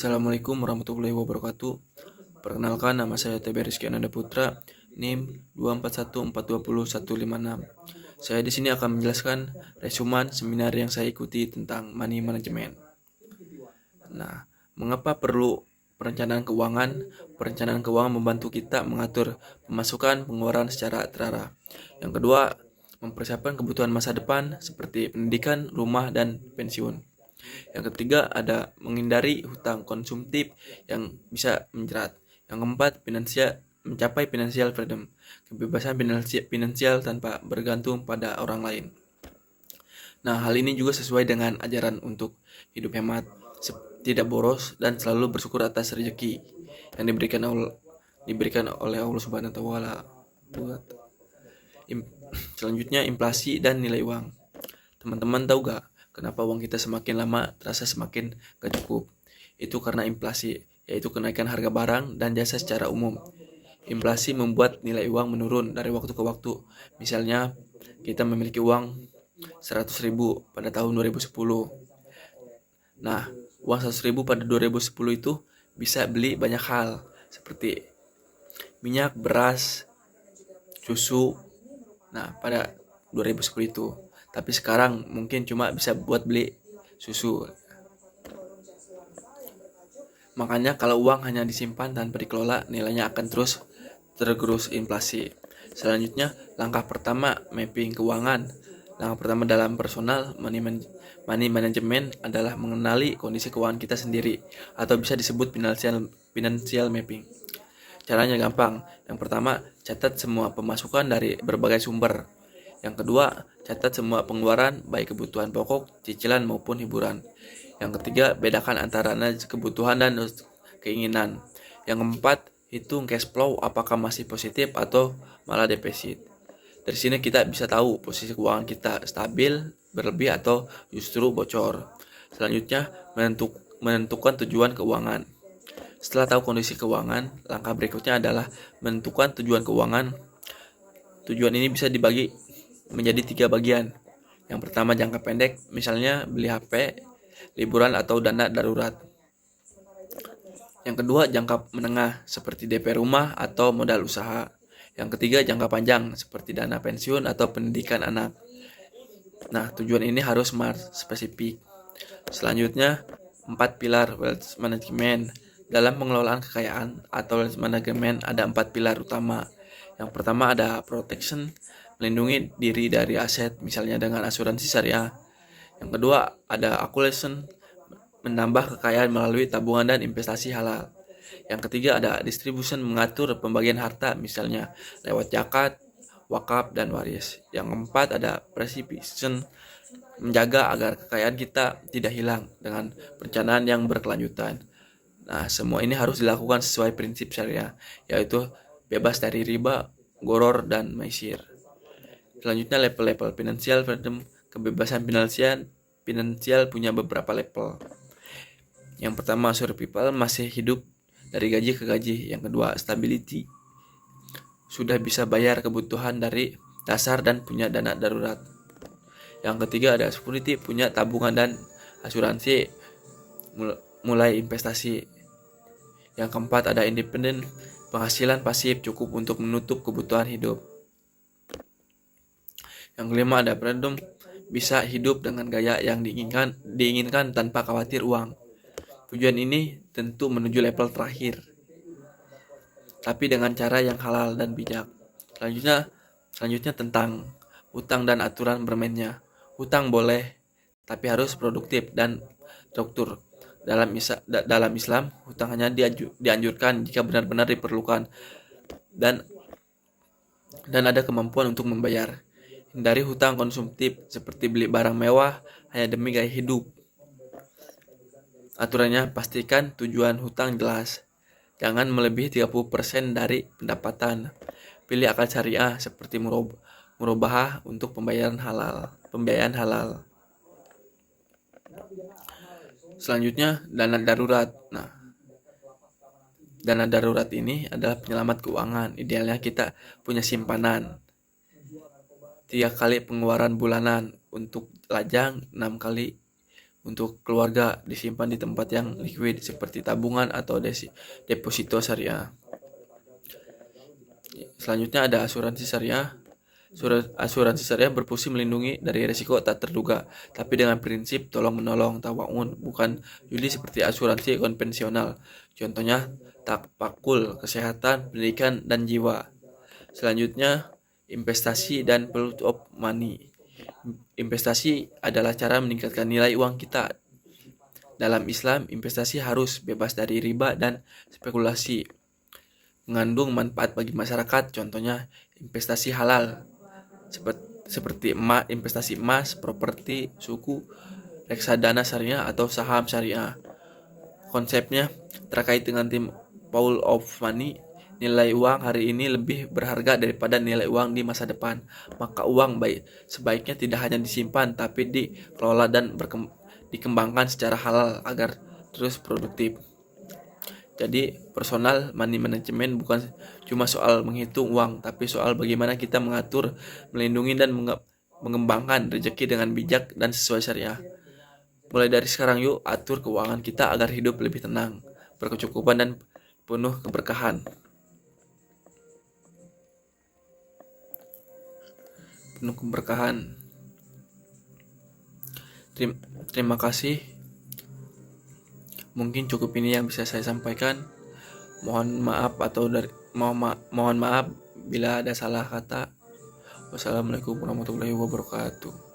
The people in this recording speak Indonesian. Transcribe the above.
Assalamualaikum warahmatullahi wabarakatuh. Perkenalkan, nama saya TB Rizky Ananda Putra, NIM 241420156. Saya di sini akan menjelaskan resuman seminar yang saya ikuti tentang money management. Nah, mengapa perlu perencanaan keuangan? Perencanaan keuangan membantu kita mengatur pemasukan pengeluaran secara terarah. Yang kedua, mempersiapkan kebutuhan masa depan seperti pendidikan, rumah, dan pensiun. Yang ketiga ada menghindari hutang konsumtif yang bisa menjerat. Yang keempat, mencapai financial freedom, kebebasan finansial tanpa bergantung pada orang lain. Nah, hal ini juga sesuai dengan ajaran untuk hidup hemat, tidak boros, dan selalu bersyukur atas rezeki yang diberikan oleh Allah Subhanahu wa taala. Selanjutnya, inflasi dan nilai uang. Teman-teman tahu gak kenapa uang kita semakin lama terasa semakin gak cukup? Itu karena inflasi, yaitu kenaikan harga barang dan jasa secara umum. Inflasi membuat nilai uang menurun dari waktu ke waktu. Misalnya, kita memiliki uang 100.000 pada tahun 2010. Nah, uang 100.000 pada 2010 itu bisa beli banyak hal, seperti minyak, beras, susu. Nah, pada 2010 itu. Tapi sekarang mungkin cuma bisa buat beli susu. Makanya kalau uang hanya disimpan tanpa dikelola, nilainya akan terus tergerus inflasi. Selanjutnya, langkah pertama mapping keuangan. Langkah pertama dalam personal money management adalah mengenali kondisi keuangan kita sendiri, atau bisa disebut financial mapping. Caranya gampang. Yang pertama, catat semua pemasukan dari berbagai sumber. Yang kedua, catat semua pengeluaran, baik kebutuhan pokok, cicilan maupun hiburan. Yang ketiga, bedakan antara kebutuhan dan keinginan. Yang keempat, hitung cash flow apakah masih positif atau malah defisit. Dari sini kita bisa tahu posisi keuangan kita stabil, berlebih, atau justru bocor. Selanjutnya, menentukan tujuan keuangan. Setelah tahu kondisi keuangan, langkah berikutnya adalah menentukan tujuan keuangan. Tujuan ini bisa dibagi menjadi 3 bagian. Yang pertama, jangka pendek, misalnya beli HP, liburan, atau dana darurat. Yang kedua, jangka menengah, seperti DP rumah atau modal usaha. Yang ketiga, jangka panjang, seperti dana pensiun atau pendidikan anak. Nah, tujuan ini harus spesifik. Selanjutnya, 4 pilar wealth management. Dalam pengelolaan kekayaan atau wealth management ada 4 pilar utama. Yang pertama ada protection, melindungi diri dari aset, misalnya dengan asuransi syariah. Yang kedua ada accumulation, menambah kekayaan melalui tabungan dan investasi halal. Yang ketiga ada distribution, mengatur pembagian harta, misalnya lewat zakat, wakaf, dan waris. Yang keempat ada preservation, menjaga agar kekayaan kita tidak hilang dengan perencanaan yang berkelanjutan. Nah, semua ini harus dilakukan sesuai prinsip syariah, yaitu bebas dari riba, goror, dan maisir. Selanjutnya level-level financial freedom, kebebasan finansial punya beberapa level. Yang pertama, survival, masih hidup dari gaji ke gaji. Yang kedua, stability, sudah bisa bayar kebutuhan dari dasar dan punya dana darurat. Yang ketiga ada security, punya tabungan dan asuransi, mulai investasi. Yang keempat ada independent, penghasilan pasif cukup untuk menutup kebutuhan hidup. Yang kelima ada freedom, bisa hidup dengan gaya yang diinginkan tanpa khawatir uang. Tujuan ini tentu menuju level terakhir, tapi dengan cara yang halal dan bijak. Selanjutnya tentang hutang dan aturan bermainnya. Hutang boleh, tapi harus produktif dan struktur. Dalam Islam, hutang hanya dianjurkan jika benar-benar diperlukan dan ada kemampuan untuk membayar. Hindari hutang konsumtif seperti beli barang mewah hanya demi gaya hidup. Aturannya, pastikan tujuan hutang jelas. Jangan melebihi 30% dari pendapatan. Pilih akal syariah seperti murabahah untuk pembayaran halal. Selanjutnya, dana darurat. Nah, dana darurat ini adalah penyelamat keuangan. Idealnya kita punya simpanan 3 kali pengeluaran bulanan, untuk lajang 6 kali untuk keluarga disimpan di tempat yang liquid seperti tabungan atau deposito syariah. Selanjutnya ada asuransi syariah. Asuransi syariah berfungsi melindungi dari risiko tak terduga, tapi dengan prinsip tolong-menolong, tawa'un, bukan judi seperti asuransi konvensional. Contohnya takpakul, kesehatan, pendidikan, dan jiwa. Selanjutnya, investasi dan flow of money. Investasi adalah cara meningkatkan nilai uang kita. Dalam Islam, investasi harus bebas dari riba dan spekulasi, mengandung manfaat bagi masyarakat. Contohnya investasi halal seperti investasi emas, properti, suku, reksadana syariah atau saham syariah. Konsepnya terkait dengan tim pool of money, nilai uang hari ini lebih berharga daripada nilai uang di masa depan. Maka uang sebaiknya tidak hanya disimpan tapi dikelola dan dikembangkan secara halal agar terus produktif. Jadi personal money management bukan cuma soal menghitung uang, tapi soal bagaimana kita mengatur, melindungi, dan mengembangkan rezeki dengan bijak dan sesuai syariah. Mulai dari sekarang yuk atur keuangan kita agar hidup lebih tenang, berkecukupan, dan penuh keberkahan. Terima kasih. Mungkin cukup ini yang bisa saya sampaikan. Mohon maaf bila ada salah kata. Wassalamualaikum warahmatullahi wabarakatuh.